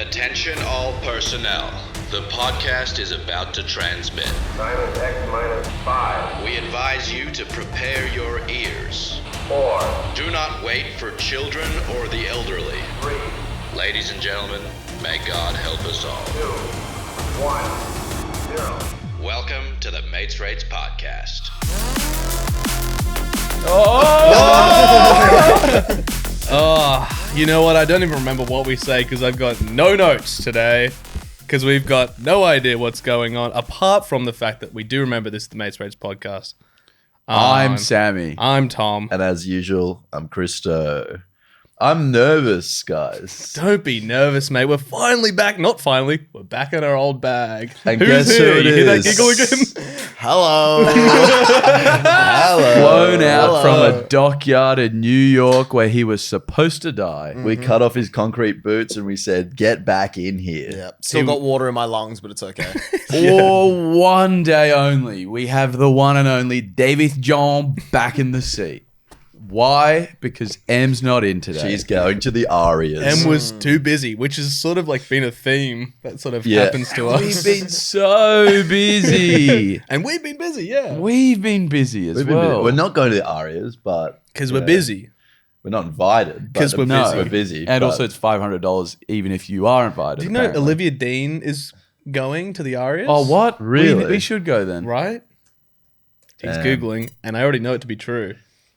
Attention all personnel. The podcast is about to transmit. Minus X minus 5. We advise you to prepare your ears. 4. Do not wait for children or the elderly. 3. Ladies and gentlemen, may God help us all. 2. 1. 0. Welcome to the Matesrates podcast. Oh, you know what? I don't even remember what we say because I've got no notes today because we've got no idea what's going on apart from the fact that we do remember this is the Matesrates podcast. I'm Sammy. I'm Tom. And as usual, I'm Christo. I'm nervous, guys. Don't be nervous, mate. We're finally back. Not finally. We're back in our old bag. And Who's guess here? who it You hear that is? giggle again? Hello. Flown out Hello. from a dockyard in New York where he was supposed to die. We cut off his concrete boots and we said, get back in here. Yeah, still got water in my lungs, but it's okay. For one day only, we have the one and only David John back in the seat. Why? Because Em's not in today. She's going to the Arias. Em was too busy, which has sort of like been a theme that sort of happens to us. We've been so busy. And we've been busy, yeah. We've been busy as We've been well. busy. We're not going to the Arias, but Because we're busy. we're not invited. but 'Cause we're busy. We're busy. And but also, it's $500 even if you are invited. Do you know apparently. Olivia Dean is going to the Arias? Oh, what? Really? We should go then. Right? He's Damn. Googling, and I already know it to be true.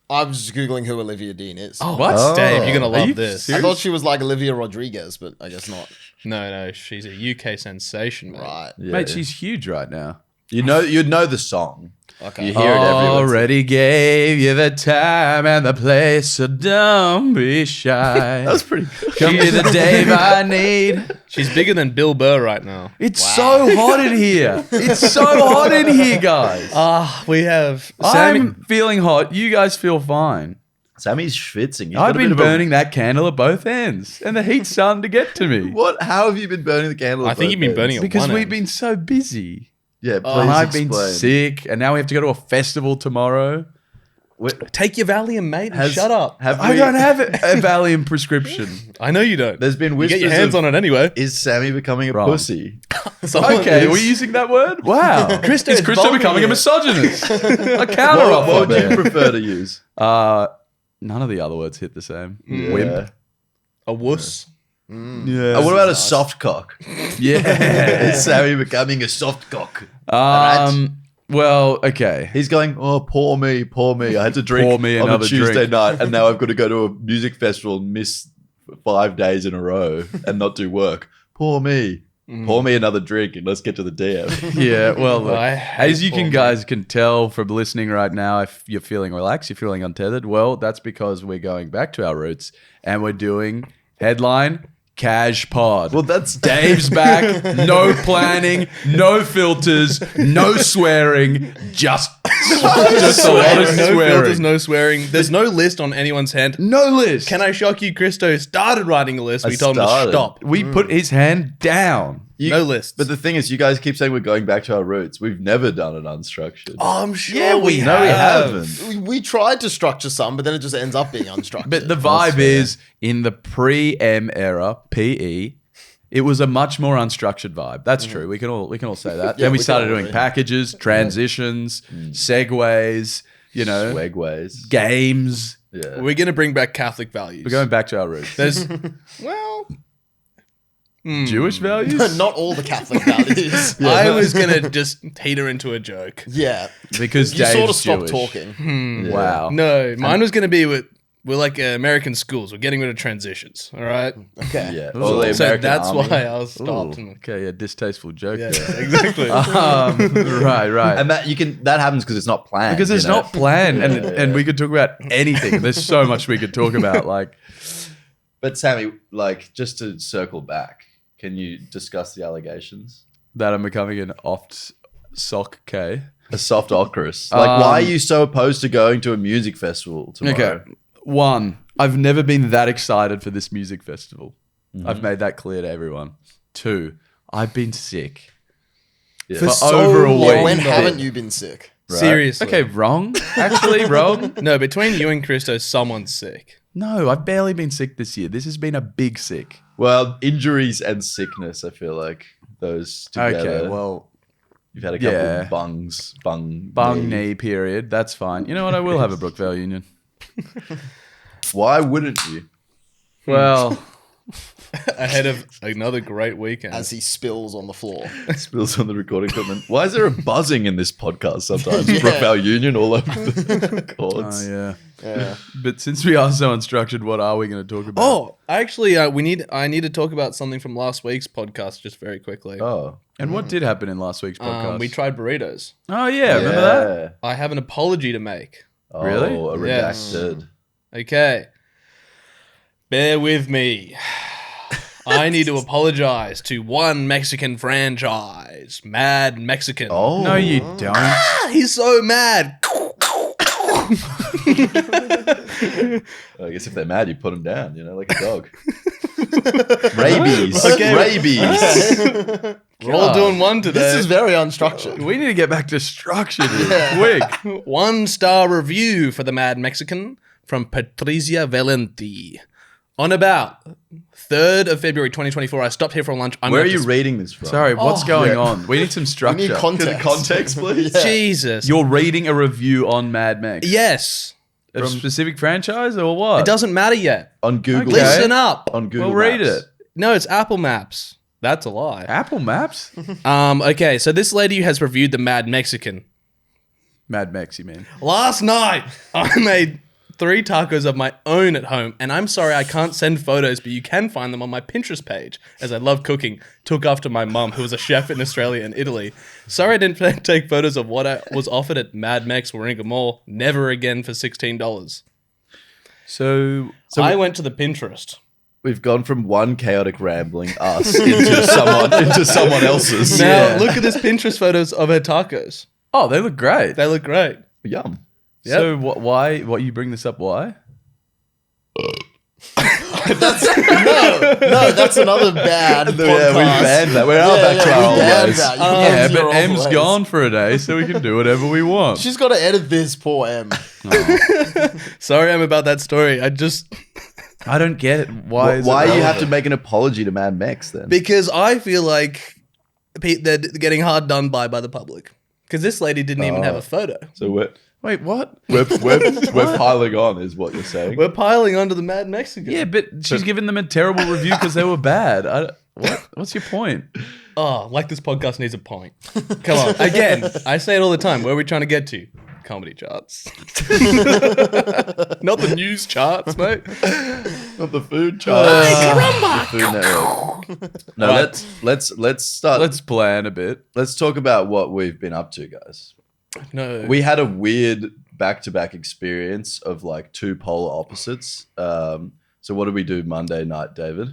I was just Googling who Olivia Dean is. What? Oh. Dave, you're going to Are love you this. serious? I thought she was like Olivia Rodriguez, but I guess not. No, she's a UK sensation, mate. Right. Yeah. Mate, she's huge right now. you'd know the song. Okay. You hear it everywhere. Already gave you the time and the place, so don't be shy. That was pretty good. Come be the Dave I need. She's bigger than Bill Burr right now. It's so hot in here. It's so hot in here, guys. We have I'm feeling hot. You guys feel fine. Sammy's schwitzing. He's I've got a been bit of a- burning that candle at both ends, and the heat's starting to get to me. What? How have you been burning the candle? I at think both you've been ends? burning it Because one we've end. been so busy. Yeah, please And I've explain. been sick, and now we have to go to a festival tomorrow. Take your Valium, mate, and Has- shut up. Have I we- don't have a Valium prescription. I know you don't. There's been You whispers get your hands of, on it anyway. Is Sammy becoming a Wrong. pussy? Someone Okay, is. are we using that word? Wow. Krista Is is Krista vulgar becoming a here. misogynist? A counter What offer. would you prefer to use? None of the other words hit the same. Yeah. Wimp. A wuss. Yeah. What about a soft cock? Yeah. Is Sammy becoming a soft cock? Well, okay. He's going, oh, poor me, poor me. I had to drink Pour me on a another Tuesday drink." night, and now I've got to go to a music festival and miss 5 days in a row and not do work. Poor me. Pour me another drink and let's get to the DM. Yeah, well, look, I hate as you Paul, guys can tell from listening right now, if you're feeling relaxed, you're feeling untethered, well, that's because we're going back to our roots and we're doing headline Cash Pod. Well, that's Dave's back, no planning, no filters, no swearing, just a lot of No swearing. filters, no swearing. There's no list on anyone's hand. No list. Can I shock you? Christo started writing a list. I We told him to started. stop. We put his hand down. No lists. But the thing is, you guys keep saying we're going back to our roots. We've never done it unstructured. Oh, I'm sure Yeah, we no, we have. haven't. We tried to structure some, but then it just ends up being unstructured. But the vibe is in the pre-M era, PE, it was a much more unstructured vibe. That's true. We can all say that. Yeah, Then we we started can all doing agree. packages, transitions, segues, Swagways. games. Yeah. We're going to bring back Catholic values. We're going back to our roots. There's, well, Jewish values? not all the Catholic values. I was going to just teeter into a joke. Yeah. Because You Dave's sort of stopped Jewish. talking. Wow. No, mine was going to be we're like American schools. We're getting rid of transitions. All right. Okay. Yeah. Ooh. Or the So American that's Army. why I was Ooh, stopped. okay, yeah, distasteful joke. Yeah, there. exactly. Right. And that happens because it's not planned. Because it's you know? not planned, and we could talk about anything. There's so much we could talk about. Like, But Sammy, like, just to circle back, can you discuss the allegations? that I'm becoming an oft sock K. A soft ocarus. Like, why are you so opposed to going to a music festival tomorrow? Okay. One, I've never been that excited for this music festival. I've made that clear to everyone. Two, I've been sick. Yeah. For so over a long. week. When haven't you been sick? Right. Seriously. Okay, wrong. Actually, wrong. No, between you and Christo, someone's sick. No, I've barely been sick this year. This has been a big sick. Well, injuries and sickness, I feel like those together. Okay, well, You've had a couple yeah. bung knee period. That's fine. You know what? I will have a Brookvale Union. Why wouldn't you? Well, Ahead of another great weekend. As he spills on the floor. Spills on the recording equipment. Why is there a buzzing in this podcast sometimes? Brookvale Union all over the chords. oh yeah. Yeah. But since we are so unstructured, what are we going to talk about? Oh, actually, I need to talk about something from last week's podcast just very quickly. Oh. And what did happen in last week's podcast? We tried burritos. Oh yeah, remember that? I have an apology to make. Oh, Really? a Yes. redacted. Okay. Bear with me. I need to apologize to one Mexican franchise, Mad Mexican. Oh. No, you don't. He's so mad. I guess if they're mad, you put them down, like a dog. Rabies. Okay. Rabies. We're all doing one today. This is very unstructured. We need to get back to structure quick. 1-star review for the Mad Mexican from Patricia Valenti. On about 3rd of February 2024, I stopped here for lunch. Where are you reading this from? Sorry, what's going on? We need some We structure. need context. Context, please. Yeah. Jesus. You're reading a review on Mad Max. Yes. A specific franchise or what? It doesn't matter yet. On Google. Okay. Listen up. On Google Well, read Maps. it. No, it's Apple Maps. That's a lie. Apple Maps? Okay, so this lady has reviewed the Mad Mexican. Mad Max, you mean? Last night, I made 3 tacos of my own at home, and I'm sorry I can't send photos, but you can find them on my Pinterest page, as I love cooking. Took after my mum, who was a chef in Australia and Italy. Sorry I didn't take photos of what I was offered at Mad Mex Warringah Mall. Never again for $16. So I went to the Pinterest. We've gone from one chaotic rambling us into someone else's. Now, look at this Pinterest photos of her tacos. oh, they look great. They look great. Yum. Yep. So what you bring this up? Why? No, that's another bad podcast. Yeah, we banned that. We're now back to our we old banned ways. that. You Yeah, can go to but your M's old ways. gone for a day, so we can do whatever we want. She's got to edit this, poor M. Sorry, I'm about that story. I don't get it. Why is Why it you have to relevant? make an apology to Mad Mex then? Because I feel like they're getting hard done by the public. Because this lady didn't even have a photo. So we're Wait, what? piling on, is what you're saying. We're piling onto the Mad Mexican. Yeah, but she's given them a terrible review because they were bad. What's your point? Oh, like this podcast needs a point. Come on. Again, I say it all the time. Where are we trying to get to? Comedy charts. Not the news charts, mate. Not the food chart. The Food Network. No, Right. let's start. Let's plan a bit. Let's talk about what we've been up to, guys. No. We had a weird back-to-back experience of like 2 polar opposites. So what did we do Monday night, David?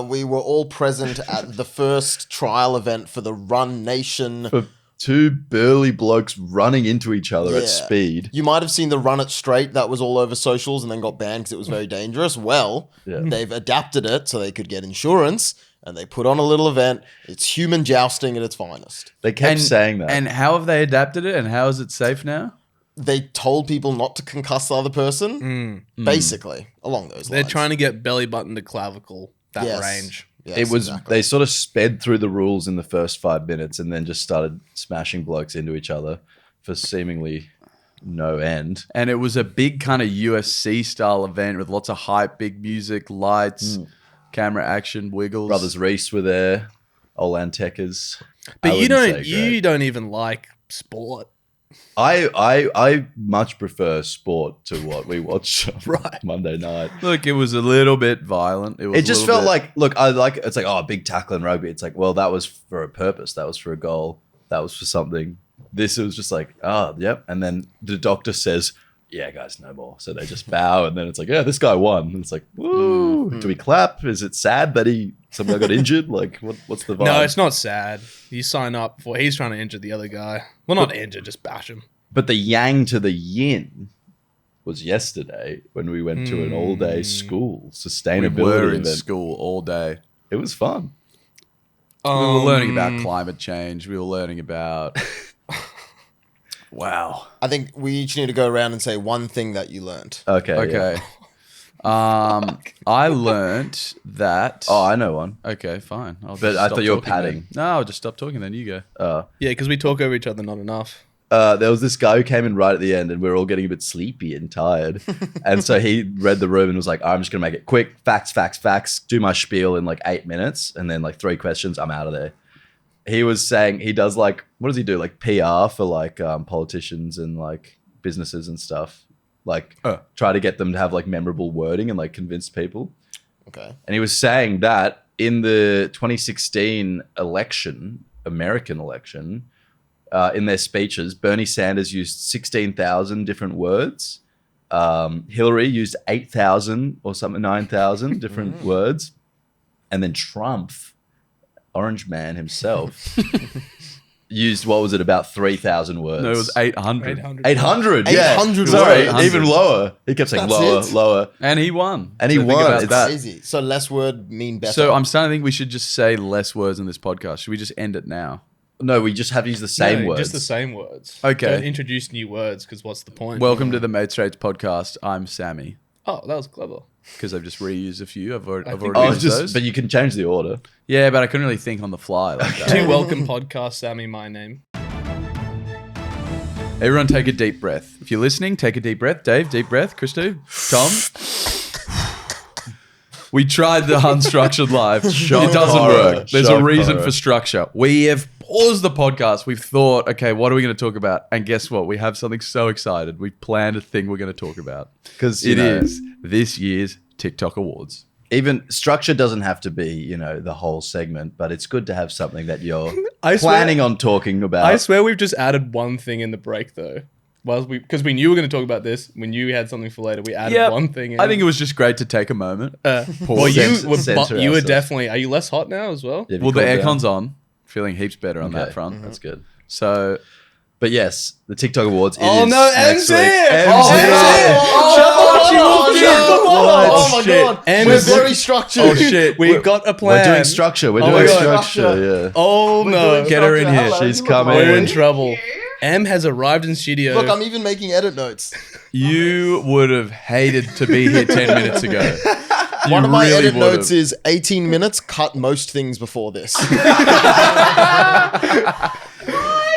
We were all present at the first trial event for the Run Nation. For 2 burly blokes running into each other Yeah. at speed. You might have seen the Run It Straight that was all over socials and then got banned because it was very dangerous. Well, Yeah. they've adapted it so they could get insurance and they put on a little event. It's human jousting at its finest. They kept saying that. And how have they adapted it? And how is it safe now? They told people not to concuss the other person, basically, along those They're lines. trying to get belly button to clavicle, that Yes. range. Yes, It was exactly. they sort of sped through the rules in the first 5 minutes and then just started smashing blokes into each other for seemingly no end. And it was a big kind of USC style event with lots of hype, big music, lights, camera action, wiggles. Brothers Reese were there, Olantekers. But you don't even like sport. I much prefer sport to what we watch on Right. Monday night. Look, it was a little bit violent. It just felt like, look, I like, it's like, oh, big tackle in rugby. It's like, well, that was for a purpose. That was for a goal. That was for something. This was just like, oh, yep. And then the doctor says, yeah, guys, no more. So they just bow. And then it's like, yeah, this guy won. And it's like, woo. Do we clap? Is it sad that some guy got injured? Like, what's the vibe? No, it's not sad. You sign up for he's trying to injure the other guy. Well, not injure, just bash him. But the yang to the yin was yesterday when we went to an all-day school we sustainability were in event. school all day. It was fun. We were learning about climate change. We were learning about... Wow. I think we each need to go around and say one thing that you learned. Okay. Okay. yeah. I learnt that. Oh, I know one. Okay, fine. But But I thought you were padding. No, I'll just stop talking. Then you go. Yeah, because we talk over each other not enough. There was this guy who came in right at the end, and we were all getting a bit sleepy and tired. And so he read the room and was like, I'm just going to make it quick. Facts. Do my spiel in like 8 minutes. And then like 3 questions, I'm out of there. He was saying he does like, what does he do? Like PR for like politicians and like businesses and stuff. Like try to get them to have like memorable wording and like convince people. Okay. And he was saying that in the 2016 election, American election, in their speeches, Bernie Sanders used 16,000 different words. Hillary used 8,000 or something, 9,000 different words. And then Trump, Orange Man himself, used, what was it, about 3,000 words? No, it was 800. 800, yeah. 800 Sorry, words. even lower. He kept saying That's lower. it? And he won. And he So think won. about It's that. Crazy. So less word mean better. So I'm starting to think we should just say less words in this podcast. Should we just end it now? No, we just have to use the same No, words. Just the same words. Okay. Don't introduce new words, because what's the point? Welcome to the Matesrates podcast. I'm Sammy. Oh, that was clever. Because I've just reused a few. I've already think Oh, used those. but you can change the order. Yeah, but I couldn't really think on the fly like that. To welcome podcast, Sammy, my name. Everyone take a deep breath. If you're listening, take a deep breath. Dave, deep breath. Christo, Tom. We tried the unstructured live. It doesn't work. There's a reason for structure. We have paused the podcast. We've thought, okay, what are we going to talk about? And guess what? We have something so excited. We've planned a thing we're going to talk about. Because It is this year's TikTok Awards. even structure doesn't have to be, you know, the whole segment, but it's good to have something that you're I swear- planning on talking about. I swear we've just added one thing in the break, though. Because we knew we were going to talk about this. We knew we had something for later. We added one thing in. I think it was just great to take a moment. Well, Pause. you were Censor you were ourselves. definitely. Are you less hot now as well? Yeah, Well, the calm down. aircon's on. Feeling heaps better on that Okay, front. That's good. So, But yes, the TikTok Awards. Oh, is no, next MC! week. Oh my shit. god. And We're it's- very structured. Oh shit! We've got a plan. We're doing structure. We're Oh doing my God. structure. Yeah. Oh no! get her in here. She's coming. We're in trouble. Em has arrived in studio. Look, I'm even making edit notes. you would have hated to be here 10 minutes ago. You One of my really edit would have. notes is 18 minutes, cut most things before this.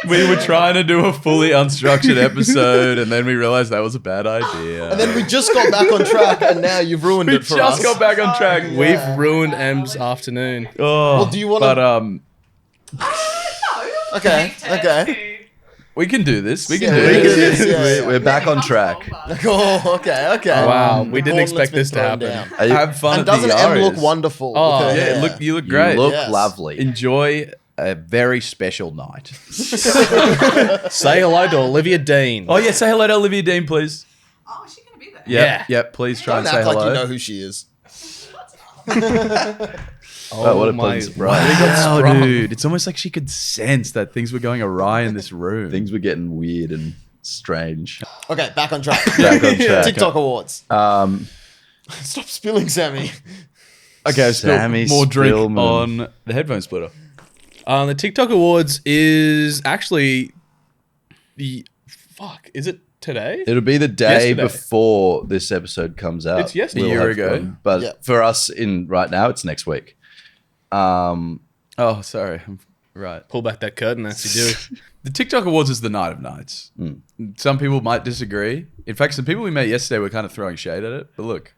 We were trying to do a fully unstructured episode, and then we realized that was a bad idea. And then we just got back on track, and now you've ruined we it for just us. got back on track. We've ruined Em's afternoon. Oh, Well, do you wanna- But Okay. we can do this. We can Yeah, do we can do this. this. Yeah, We're back on track. Oh, okay. Wow, we The didn't expect gauntlet's this to been happen. thrown down. Are you- Have fun And at the doesn't M look Yaris. wonderful? Oh, with her yeah, hair? You look You great. look Yes. lovely. Enjoy a very special night. Say hello to Olivia Dean. Oh yeah, say hello to Olivia Dean, please. Oh, is she going to be there? Yeah. Yep. Please try Don't and say act like hello. you know who she is. Oh, what a my- pleasant surprise. Wow, sprung. dude. It's almost like she could sense that things were going awry in this room. Things were getting weird and strange. Okay, back on track. Back on track. TikTok Awards. Um, Stop spilling, Sammy. Okay, I spilled Sammy more drink Spillman. on the headphone splitter. The TikTok Awards is actually the is it today? it'll be the day Yesterday. before this episode comes out. It's yesterday. A year have ago. fun. But Yeah. for us in right now, it's next week. Oh, sorry. Right. Pull back that curtain as you do. The TikTok Awards is the night of nights. Some people might disagree. In fact, some people we met yesterday were kind of throwing shade at it. But look,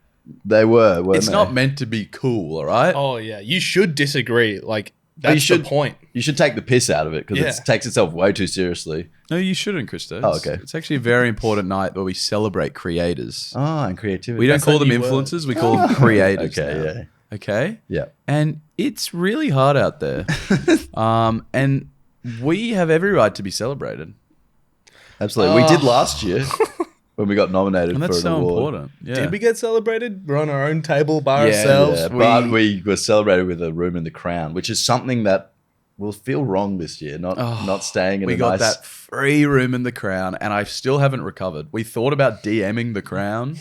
They weren't it's they? not meant to be cool, all right? Oh yeah, you should disagree. Like that's you should- the point. You should take the piss out of it because Yeah. it takes itself way too seriously. No, you shouldn't, Christo. Oh, okay. It's actually a very important night where we celebrate creators. Ah, and creativity. We don't That's call that them new word. influencers, we call them creators. Okay, now. yeah. Okay? Yeah. And it's really hard out there. And we have every right to be celebrated. Absolutely. We did last year when we got nominated And for that's an so award. important. Yeah. Did we get celebrated? We're on our own table by Yeah, ourselves. Yeah, but we were celebrated with a room in the Crown, which is something that will feel wrong this year. Not staying in We a got nice. that free room in the Crown, and I still haven't recovered. We thought about DMing the Crown,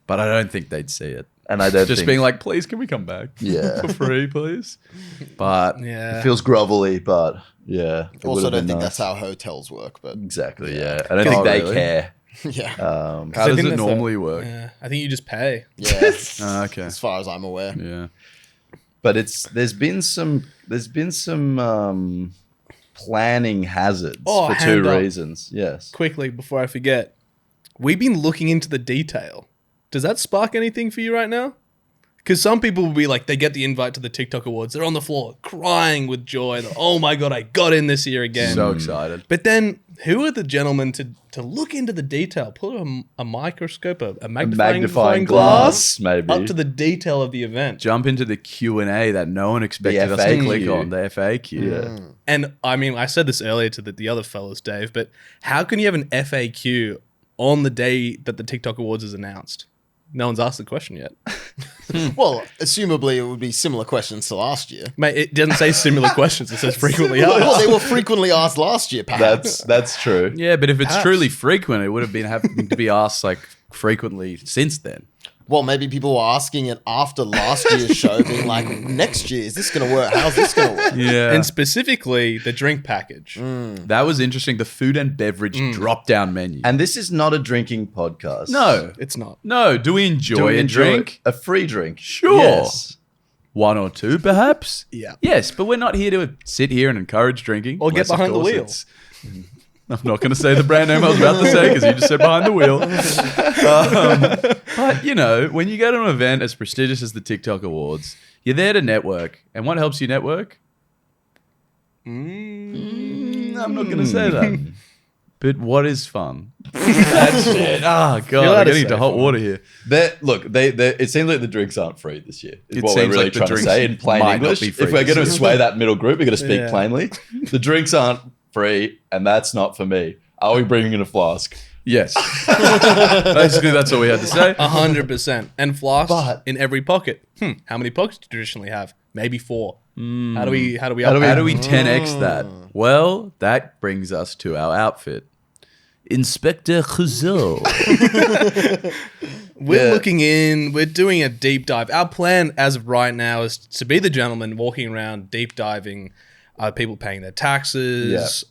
but I don't think they'd see it. And I don't Just think, being like, please, can we come back? Yeah. For free, please. But Yeah. it feels grovelly, but yeah. it Also, would've don't been think nice. that's how hotels work, but Exactly. Yeah, I don't think Oh, they really? care. Yeah. How I does think it that's normally work? Yeah, I think you just pay. Yeah. Okay. As far as I'm aware. Yeah. But there's been some planning hazards Oh, for hand two up. reasons. Yes. Quickly, before I forget, we've been looking into the detail. Does that spark anything for you right now? Because some people will be like, they get the invite to the TikTok Awards. They're on the floor crying with joy. They're, oh my God, I got in this year again. So excited. But then who are the gentlemen to look into the detail? Pull a microscope, a magnifying glass, maybe. up to the detail of the event. Jump into the Q&A that no one expected us to FAQ. click on, the FAQ. Yeah. And I mean, I said this earlier to the other fellas, Dave, but how can you have an FAQ on the day that the TikTok Awards is announced? No one's asked the question yet. Well, assumably it would be similar questions to last year. Mate, it doesn't say similar questions. It says frequently asked. Well, they were frequently asked last year, perhaps. That's true. Yeah, but if it's Perhaps. truly frequent, it would have been having to be asked like frequently since then. Well, maybe people were asking it after last year's show, being like, next year, is this going to work? How's this going to work? Yeah. And specifically, the drink package. That was interesting. The food and beverage drop-down menu. And this is not a drinking podcast. no. It's not. No. Do we enjoy Do we a enjoy drink? a free drink? Sure. Yes. One or two, perhaps? Yeah. Yes, but we're not here to sit here and encourage drinking. Or get unless, of behind the course, wheel. it's- I'm not going to say the brand name I was about to say because you just said behind the wheel. But, you know, when you go to an event as prestigious as the TikTok Awards, you're there to network. And what helps you network? I'm not going to say that. But what is fun? That's it. Oh, God. allowed I'm to getting say into hot fun. water here. It seems like the drinks aren't free this year. Is It what we're seems really like the trying to drinks say in plain might not English. be If free we're this going to year. sway that middle group, we're going to speak Yeah. plainly. The drinks aren't free, and that's not for me. Are we bringing in a flask? Yes. Basically, that's all we had to say. 100%. And flasks But- in every pocket. How many pockets do you traditionally have? Maybe 4. How do we How do up we 10x that? Well, that brings us to our outfit. Inspector Clouseau. We're Yeah. looking in, we're doing a deep dive. Our plan as of right now is to be the gentleman walking around deep diving. Are people paying their taxes?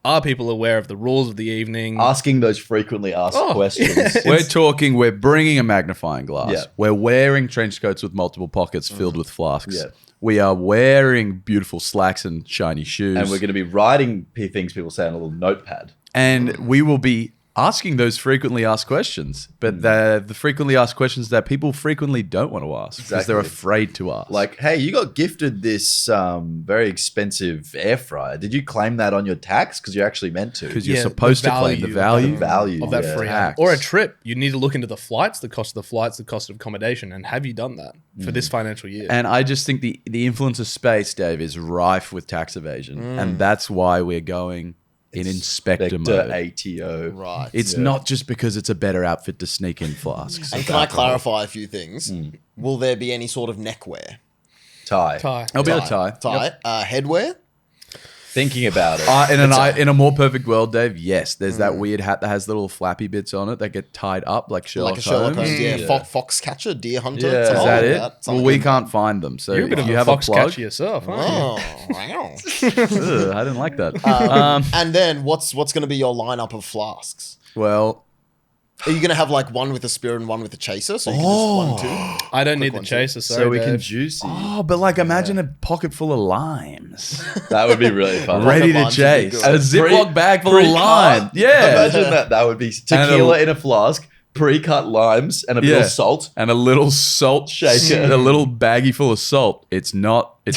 Are people aware of the rules of the evening? Asking those frequently asked questions. We're bringing a magnifying glass. Yeah. We're wearing trench coats with multiple pockets filled with flasks. Yeah. We are wearing beautiful slacks and shiny shoes. And we're going to be writing things people say on a little notepad. And we will be asking those frequently asked questions, but the frequently asked questions that people frequently don't want to ask because they're Exactly. afraid to ask. Like, hey, you got gifted this very expensive air fryer. Did you claim that on your tax? Because you actually meant to. because you're Yeah, supposed the to claim the value. value. value of that yeah. free tax. or a trip. You need to look into the flights, the cost of the flights, the cost of accommodation, and have you done that for this financial year? And I just think the influencer space, Dave, is rife with tax evasion, and that's why we're going in inspector mode. ATO. Right. It's not just because it's a better outfit to sneak in flasks. And can I clarify a few things? Will there be any sort of neckwear? Tie. I'll be able to tie. Headwear? Thinking about it. In a more perfect world, Dave, yes. There's that weird hat that has little flappy bits on it that get tied up like Sherlock Like a Sherlock Holmes. Holmes, yeah. Yeah. Fox catcher, deer hunter. Yeah. something Is that like it? something Well, we like can't find them. So You're a bit if of you a have fox a plug, catcher yourself, aren't you? Oh, wow. Ugh, I didn't like that. And then what's going to be your lineup of flasks? Well, Are you going to have like one with a spear and one with a chaser? So you can just one, two? I don't need the one, too. chaser, sorry, so we can Dave. juice it. oh, but like imagine a pocket full of limes, That would be really fun. ready to limes would be chase. good. And a Ziploc bag full of lime. Yeah. Imagine that. That would be And tequila in a flask, pre-cut limes, and a bit Yeah. of salt. And a little salt shaker, a little baggie full of salt. It's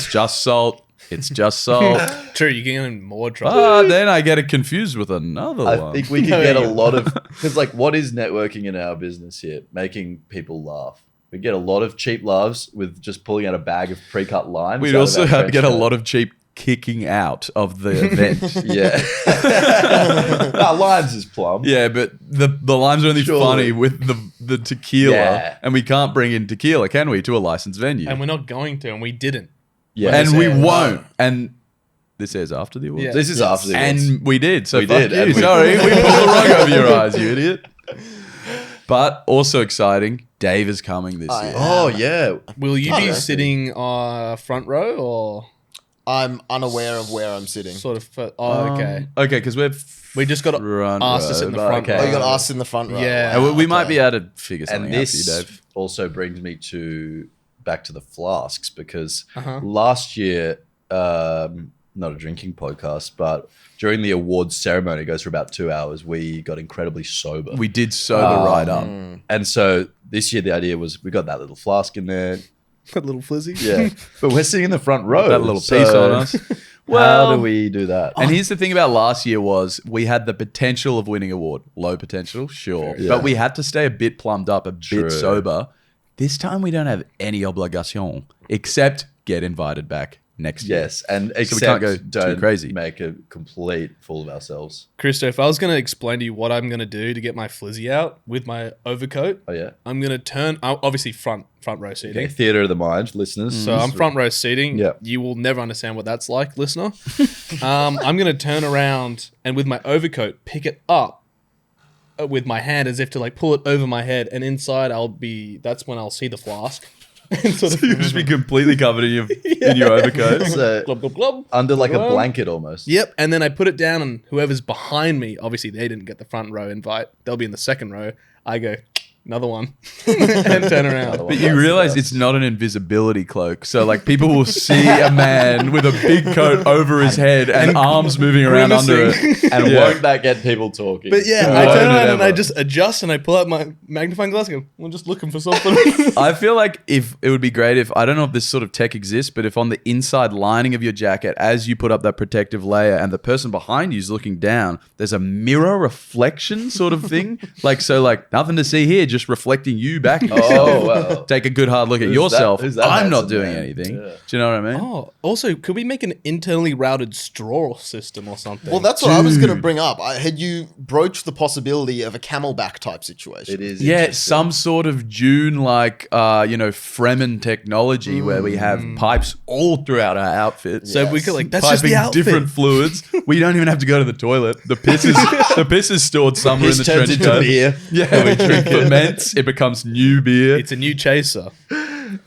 just salt. It's just salt. True, you get in more trouble. But then I get it confused with another I one. think we could get a lot of because, like, what is networking in our business here? Making people laugh. We get a lot of cheap laughs with just pulling out a bag of pre-cut limes. We'd also have to get a lot of cheap kicking out of the event. yeah. Nah, limes is plum. Yeah, but the limes are only Surely. funny with the tequila, Yeah. and we can't bring in tequila, can we, to a licensed venue? And we're not going to, and we didn't. Yeah. And we airs. won't. And this airs after the awards. Yeah. This is after the awards. And we did. So We fuck did, you. and we- Sorry, we pulled the rug over your eyes, you idiot. But also exciting, Dave is coming this year. Oh yeah. Will you Oh, be yeah. sitting front row or? I'm unaware of where I'm sitting. Sort of. Okay. Okay, because We just got front asked to sit in the row, front okay. row. Oh, you got asked in the front row. Yeah. Wow, we might okay. be able to figure And something out for you, this Dave. also brings me to back to the flasks because Uh-huh. last year, not a drinking podcast, but during the awards ceremony, it goes for about 2 hours. We got incredibly sober. We did sober right up. And so this year the idea was we got that little flask in there. A little flizzy. Yeah. But we're sitting in the front row. That little so piece on us. How do we do that? And here's the thing about last year was we had the potential of winning award. Low potential, sure. Yeah. But we had to stay a bit plumbed up, a True. bit sober. This time we don't have any obligation except get invited back next year. Yes, and So we except can't go too don't crazy. make a complete fool of ourselves. Christo, if I was going to explain to you what I'm going to do to get my flizzy out with my overcoat, Oh yeah. I'm going to turn, obviously front row seating. Okay, theater of the mind, listeners. So I'm front row seating. Yeah. You will never understand what that's like, listener. I'm going to turn around and with my overcoat, pick it up with my hand as if to like pull it over my head. And inside that's when I'll see the flask. And sort of You'll just be completely covered in your overcoat. So, glub, glub, glub. under like a Well, blanket almost. Yep. And then I put it down and whoever's behind me, obviously they didn't get the front row invite. They'll be in the second row. I go, another one. And turn around. But you realize it's not an invisibility cloak. So, like, people will see a man with a big coat over his head and arms moving around under it. And Yeah. won't that get people talking? But yeah, No, I turn no, around and never. I just adjust and I pull out my magnifying glass and go, I'm just looking for something. I feel like if it would be great if, I don't know if this sort of tech exists, but if on the inside lining of your jacket, as you put up that protective layer and the person behind you is looking down, there's a mirror reflection sort of thing. Like nothing to see here, just reflecting you back at yourself. Oh, wow. Take a good hard look at Who's yourself. that- who's that I'm not handsome doing man? anything. Yeah. Do you know what I mean? Oh, also, could we make an internally routed straw system or something? Well, that's what I was going to bring up. Had you broached the possibility of a camelback type situation? It is. Yeah, interesting. some sort of Dune like Fremen technology where we have pipes all throughout our outfits. So we could like, that's just the Piping outfit. different fluids. We don't even have to go to the toilet. The piss is stored somewhere This in the turns trench into coat. beer. Yeah, we drink ferments. It becomes new beer. It's a new chaser.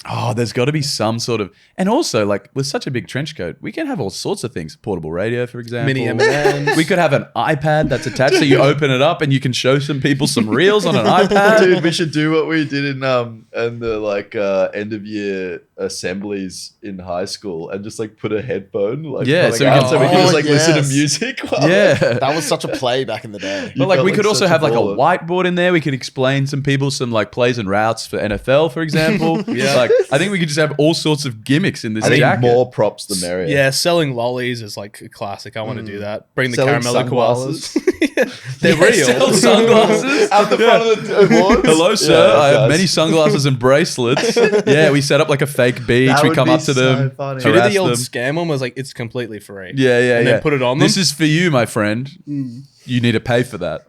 Oh, there's got to be some sort of, and also like with such a big trench coat, we can have all sorts of things. Portable radio, for example. Mini M&Ms. We could have an iPad that's attached, so you open it up and you can show some people some reels on an iPad. Dude, we should do what we did in the like end of year assemblies in high school and just like put a headphone like Yeah, coming so we out can- so we can Oh, just like listen to yes. music. While Yeah. That was such a play back in the day. But like felt we like could also such a have like a baller. whiteboard in there. We could explain some people some like plays and routes for NFL, for example. Yeah. Like I think we could just have all sorts of gimmicks in this I think jacket. more props the merrier. Yeah, selling lollies is like a classic. I want to do that. Bring the Selling caramello sunglasses. koalas. They're real. Sell sunglasses. At the front of the awards. Hello, sir. Yeah, I have guys. many sunglasses and bracelets. Yeah, we set up like a fake beach. That We would come be up to so them. funny. Should we do harass the old them. scam one? Was like, it's completely free. Yeah, yeah, And yeah. then put it on them. This is for you, my friend. You need to pay for that.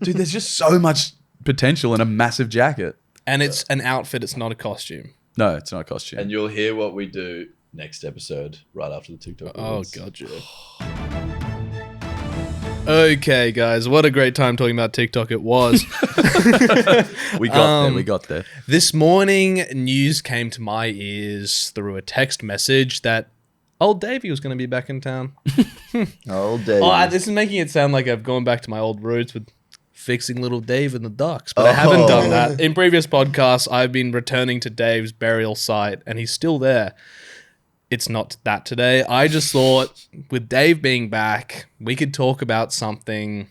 Dude, there's just so much potential in a massive jacket. And it's an outfit. It's not a costume. No, it's not a costume. And you'll hear what we do next episode right after the TikTok. Oh, awards. gotcha. Okay, guys. What a great time talking about TikTok it was. we got there. We got there. This morning, news came to my ears through a text message that old Davey was going to be back in town. All day. This is making it sound like I've gone back to my old roots with fixing little Dave and the ducks, but I haven't done that. In previous podcasts, I've been returning to Dave's burial site, and he's still there. It's not that today. I just thought, with Dave being back, we could talk about something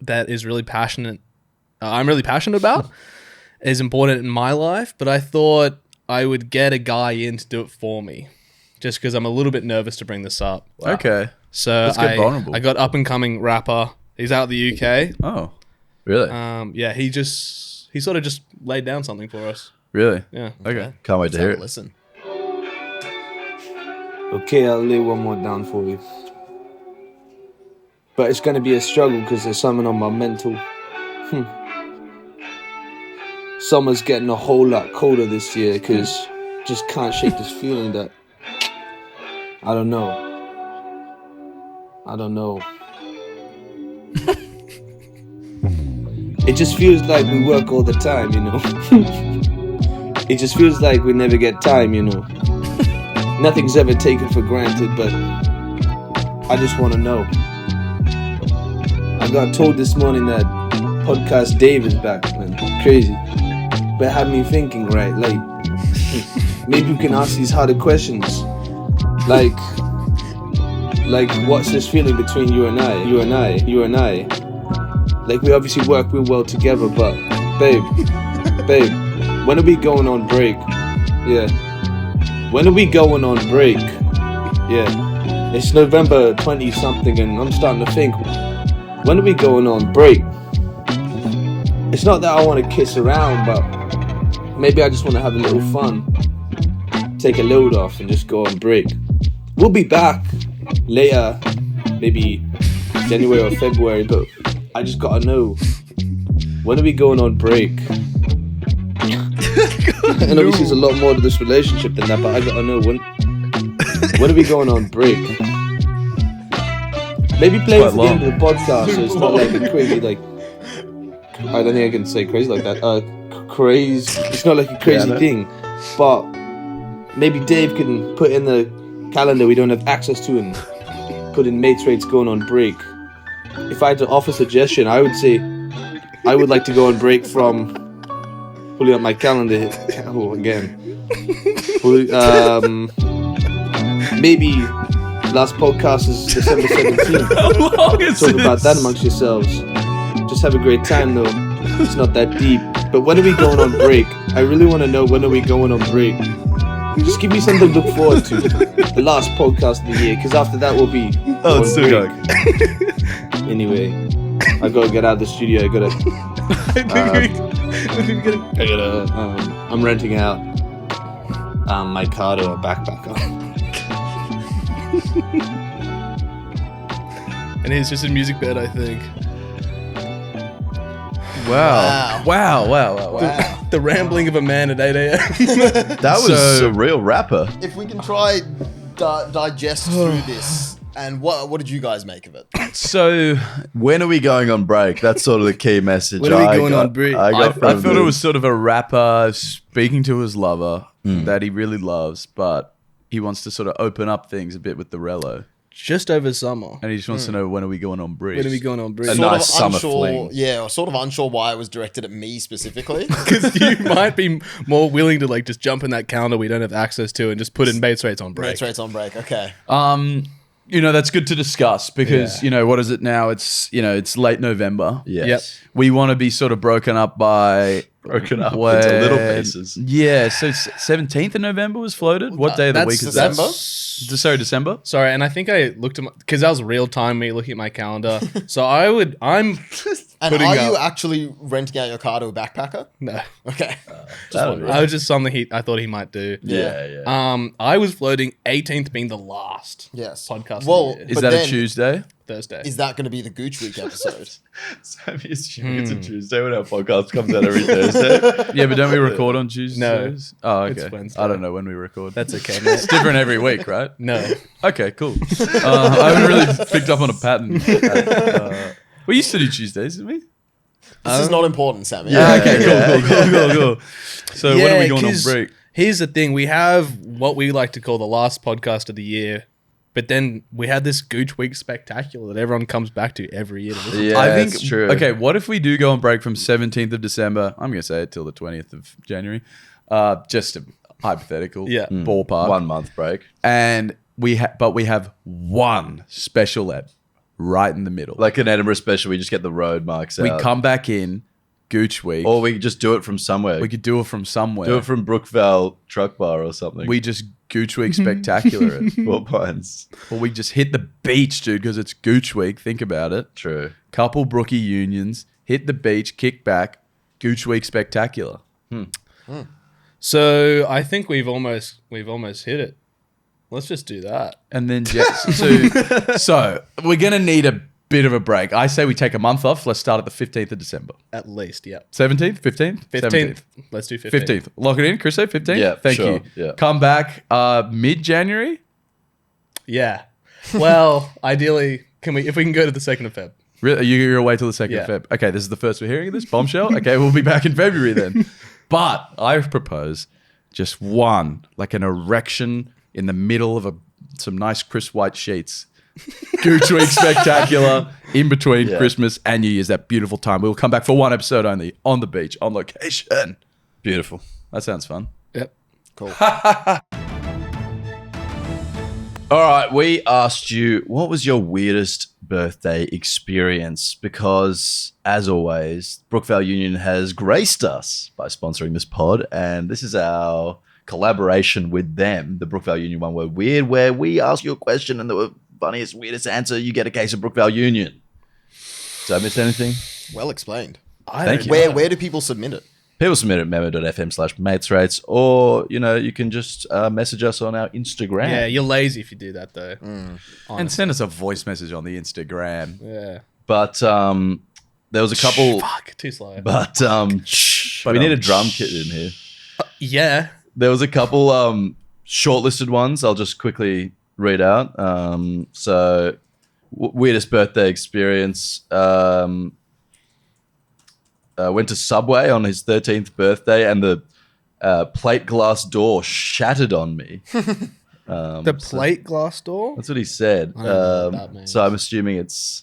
that is really passionate. I'm really passionate about. Is important in my life, but I thought I would get a guy in to do it for me, just because I'm a little bof nervous to bring this up. Okay. So Let's get vulnerable. I got up and coming rapper. He's out of the UK. Oh, really? Yeah, he sort of just laid down something for us. Really? Yeah. Okay. Can't wait to hear it. Listen. Okay, I'll lay one more down for you. But it's gonna be a struggle because there's something on my mental. Summer's getting a whole lot colder this year because just can't shake this feeling that I don't know. It just feels like we work all the time, you know. It just feels like we never get time, you know. nothing's ever taken for granted, but I just want to know. I got told this morning that podcast Dave is back, man. Crazy. But it had me thinking, right? Like, maybe we can ask these harder questions. Like, what's this feeling between you and I? Like, we obviously work real well together, but babe, when are we going on break? Yeah. When are we going on break? Yeah. It's November 20 something, and I'm starting to think, when are we going on break? It's not that I want to kiss around, but maybe I just want to have a little fun. Take a load off and just go on break. We'll be back later, maybe January or February, but I just gotta know, when are we going on break? And obviously there's a lot more to this relationship than that, but I gotta know, when are we going on break? Maybe play it for the end of the podcast, so it's not like a crazy, like, I don't think I can say crazy like that. Crazy. It's not like a crazy thing, but maybe Dave can put in the calendar we don't have access to and put in mates rates going on break. If I had to offer a suggestion, I would say I would like to go on break from, pulling up my calendar again. Maybe last podcast is December 17th. How long is Talk this? about that amongst yourselves. Just have a great time though. It's not that deep. But when are we going on break? I really want to know, when are we going on break? Just give me something to look forward to. The last podcast of the year, because after that we'll be Oh, it's still going. Anyway, I gotta get out of the studio. I'm renting out my car to a backpacker. And he's just in music bed, I think. Wow. The rambling of a man at 8 a.m. That was So- a real rapper. If we can try digest through this, and what did you guys make of it? So When are we going on break? That's sort of the key message. When are we going on break? I from thought it the- was sort of a rapper speaking to his lover that he really loves, but he wants to sort of open up things a bit with the relo. Just over summer. And he just wants to know, when are we going on break? When are we going on break? A Sort nice of summer unsure, fling. yeah, sort of unsure why it was directed at me specifically. Because you might be more willing to like just jump in that calendar we don't have access to and just put in mates rates on break. Mates rates on break. Okay. That's good to discuss because, what is it now? It's late November. Yes. Yep. We want to be sort of broken up by... Broken up into little pieces. Yeah, so 17th of November was floated. What day of the That's week is December? that? Sorry, December? Sorry, and I think I looked at because that was real time me looking at my calendar. So I'm And putting are you up- actually renting out your car to a backpacker? no. Okay. I was just something I thought he might do. Yeah. I was floating 18th being the last Yes. podcast. of Well, the year. Is But that then- a Tuesday? Thursday. Is that going to be the Gooch Week episode? Sammy assuming it's a Tuesday when our podcast comes out every Thursday. Yeah, but don't we record on Tuesdays? No. Oh, It's okay. Wednesday. I don't know when we record. That's okay, It's mate. different every week, right? No. Okay, cool. I haven't really picked up on a pattern. We used to do Tuesdays, didn't we? This is not important, Sammy. Yeah. Okay, cool. So when are we going on 'cause break? Here's the thing. We have what we like to call the last podcast of the year. But then we had this Gooch Week spectacular that everyone comes back to every year. To listen to. Yeah, I think that's true. Okay, what if we do go on break from 17th of December? I'm going to say it till the 20th of January. Just a hypothetical Yeah. ballpark. 1 month break. And we have one special ed right in the middle. Like an Edinburgh special, we just get the road marks we out. come back in Gooch Week. Or we just do it from somewhere. We could do it from somewhere. do it from Brookvale Truck Bar or something. we just Gooch Week spectacular it. Four Pines. Or we just hit the beach, dude, because it's Gooch Week. Think about it. True. Couple brookie unions, hit the beach, kick back, Gooch Week spectacular. So I think we've almost hit it. Let's just do that. And then so we're gonna need a bit of a break. I say we take a month off. Let's start at the 15th of December. At least, yeah. 17th, 15th, 15th. Let's do 15th. 15th. Lock it in, Chris. 15th. Yeah, thank sure. you. Yeah. Come back mid-January. Yeah. Well, ideally, if we can go to the 2nd of Feb. Really? You're away till the 2nd Yeah. of Feb. Okay, this is the first we're hearing of this bombshell. Okay, we'll be back in February then. But I propose just one, like an erection in the middle of some nice crisp white sheets. Gooch Week Spectacular in between Christmas and New Year's, that beautiful time. We'll come back for one episode only on the beach, on location. Beautiful. That sounds fun. Yep. Cool. All right, we asked you what was your weirdest birthday experience because, as always, Brookvale Union has graced us by sponsoring this pod, and this is our collaboration with them, the Brookvale Union One Word Weird, where we ask you a question and the funniest, weirdest answer, you get a case of Brookvale Union. Did I miss anything? Well explained. Thank you. Where do people submit it? People submit at memo.fm/matesrates, or, you can just message us on our Instagram. Yeah, you're lazy if you do that, though. And send us a voice message on the Instagram. Yeah. But there was a couple... Fuck, too slow. But we need a drum kit in here. Yeah. There was a couple shortlisted ones I'll just quickly read out. So, weirdest birthday experience... went to Subway on his 13th birthday, and the plate glass door shattered on me. The plate glass door? That's what he said. I don't know what that means. So I'm assuming it's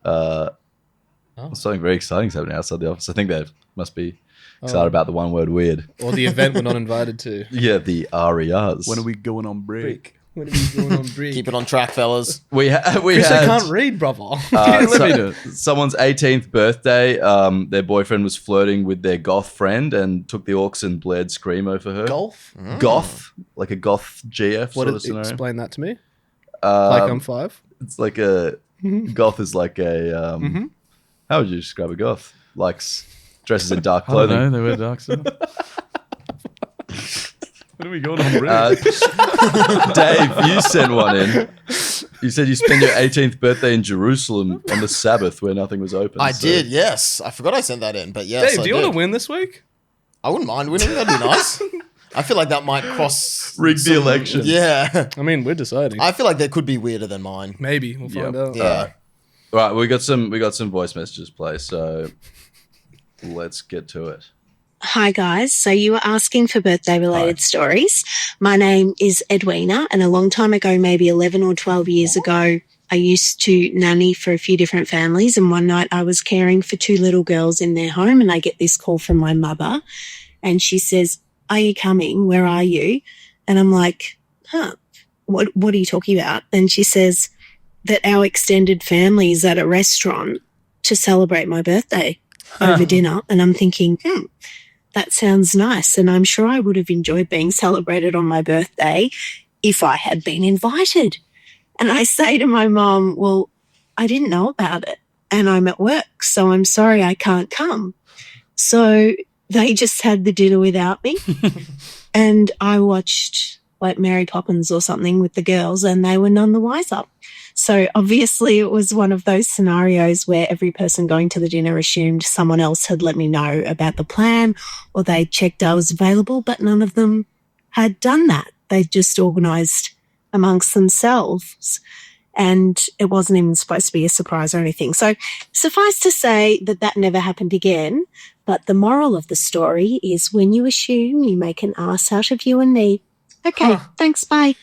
something very exciting is happening outside the office. I think they must be excited about the one word weird. Or the event we're not invited to. Yeah, the RERs. When are we going on break? When are we going on break? Keep it on track, fellas. we had Chris, I can't read, brother. Let me do it. Someone's 18th birthday. Their boyfriend was flirting with their goth friend and took the aux and blared screamo for her. Golf? Goth, like a goth GF What sort of did, scenario. explain that to me. Like I'm 5? It's like a goth is like a how would you describe a goth? Likes dresses in dark I don't clothing. know, they wear dark stuff. When are we going on break? Dave, you sent one in. You said you spent your 18th birthday in Jerusalem on the Sabbath where nothing was open. I so- did, yes. I forgot I sent that in, but yes, Dave, I do you did. want to win this week? I wouldn't mind winning. That'd be nice. I feel like that might cross... Rig the election. Yeah. I mean, we're deciding. I feel like that could be weirder than mine. Maybe. We'll find Yep. out. Yeah. All right, we got some voice messages play, so let's get to it. Hi guys, so you were asking for birthday related stories. My name is Edwina, and a long time ago, maybe 11 or 12 years ago, I used to nanny for a few different families, and one night I was caring for 2 little girls in their home, and I get this call from my mother, and she says, "Are you coming? Where are you?" And I'm like, what are you talking about? And she says that our extended family is at a restaurant to celebrate my birthday over dinner, and I'm thinking, that sounds nice, and I'm sure I would have enjoyed being celebrated on my birthday if I had been invited. And I say to my mom, well, I didn't know about it, and I'm at work, so I'm sorry I can't come. So they just had the dinner without me, and I watched like Mary Poppins or something with the girls, and they were none the wiser. So obviously it was one of those scenarios where every person going to the dinner assumed someone else had let me know about the plan, or they checked I was available, but none of them had done that. They just organised amongst themselves, and it wasn't even supposed to be a surprise or anything. So suffice to say that that never happened again, but the moral of the story is when you assume, you make an ass out of you and me. Okay, thanks, bye.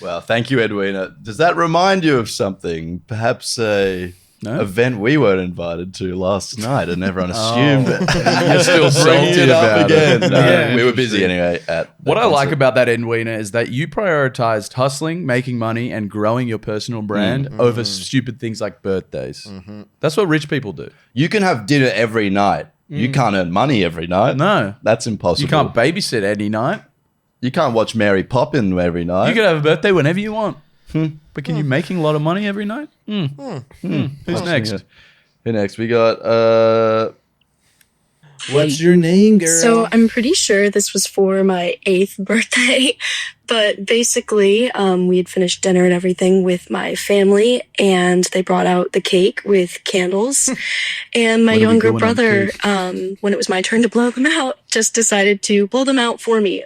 Well, thank you, Edwina. Does that remind you of something? Perhaps a event we were invited to last night, and everyone assumed it. You're still salty about it. No, Yeah. we were busy anyway. What I like about that, Edwina, is that you prioritized hustling, making money, and growing your personal brand over stupid things like birthdays. That's what rich people do. You can have dinner every night. You can't earn money every night. No. That's impossible. You can't babysit any night. You can't watch Mary Poppins every night. You can have a birthday whenever you want. But can you making a lot of money every night? Who's next? Who next? We got What's your name, girl? So I'm pretty sure this was for my 8th birthday, but basically we had finished dinner and everything with my family, and they brought out the cake with candles, and my What are we younger doing on brother, cake? when it was my turn to blow them out, just decided to blow them out for me.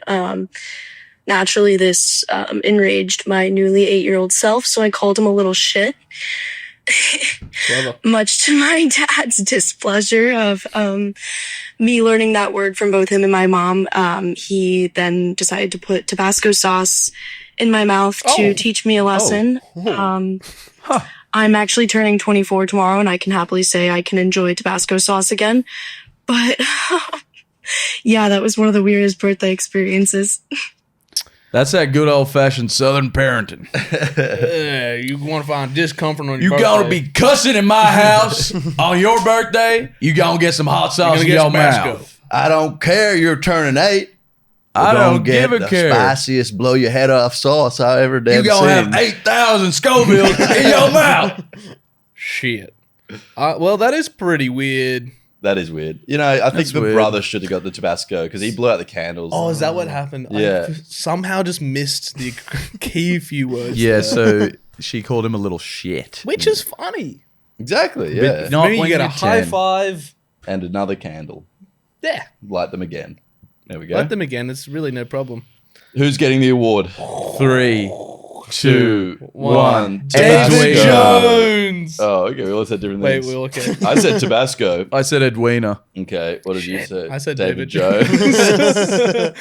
Naturally, this enraged my newly 8-year-old self, so I called him a little shit. Clever. Much to my dad's displeasure of me learning that word from both him and my mom. He then decided to put Tabasco sauce in my mouth to teach me a lesson. I'm actually turning 24 tomorrow, and I can happily say I can enjoy Tabasco sauce again. But yeah, that was one of the weirdest birthday experiences. That's that good old fashioned Southern parenting. Yeah, you want to find discomfort on your You birthday. gonna be cussing in my house on your birthday. You gonna get some hot sauce in get your some Tabasco. mouth. I don't care. You're turning 8. I We're gonna don't get give a the care. spiciest, blow your head off sauce I ever You damn gonna seen. have 8,000 Scovilles in your mouth. Shit. Well, that is pretty weird. That is weird. You know, I think That's the weird. brother should have got the Tabasco because he blew out the candles. Oh, is that what happened? Yeah. I somehow just missed the key few words. Yeah, there. so she called him a little shit. Which is funny. Exactly, yeah. But not Maybe when you get a you're high 10. five. And another candle. Yeah. Light them again. There we go. Let them again. It's really no problem. Who's getting the award? 3, 2, 1. David Jones. Oh, okay. We all said different Wait, things. well, okay. I said Tabasco. I said Edwina. Okay. What did you say? I said David David Jones.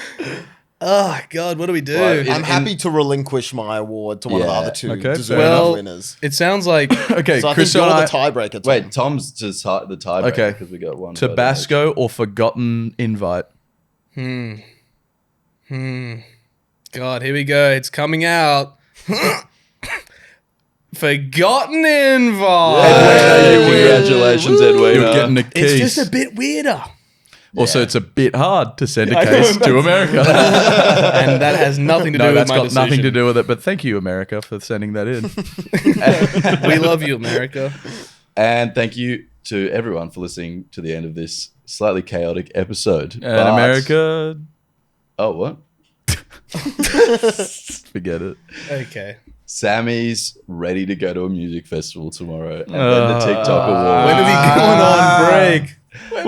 Oh, God, what do we do? Right, I'm happy to relinquish my award to one of the Yeah. other two Okay, deserving well, winners. It sounds like Okay, So I think Chris you're and the I, tiebreaker. Tom. Wait, Tom's just the tiebreaker Okay. because we got one. Tabasco or forgotten invite? God, here we go. It's coming out. Forgotten invite. Congratulations, Edwina. You're getting a case. It's just a bit weirder. Also, it's a bit hard to send a case to America. And that has nothing to do No, with that's my got decision. nothing to do with it. But thank you, America, for sending that in. We love you, America. And thank you to everyone for listening to the end of this slightly chaotic episode. And But- America, Oh, what? forget it. Okay. Sammy's ready to go to a music festival tomorrow and then the TikTok award. When are we going on break?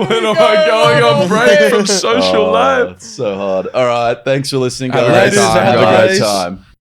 When am I going on break from social life? It's so hard. All right. Thanks for listening, Have a guys. great time, Have a great guys. time.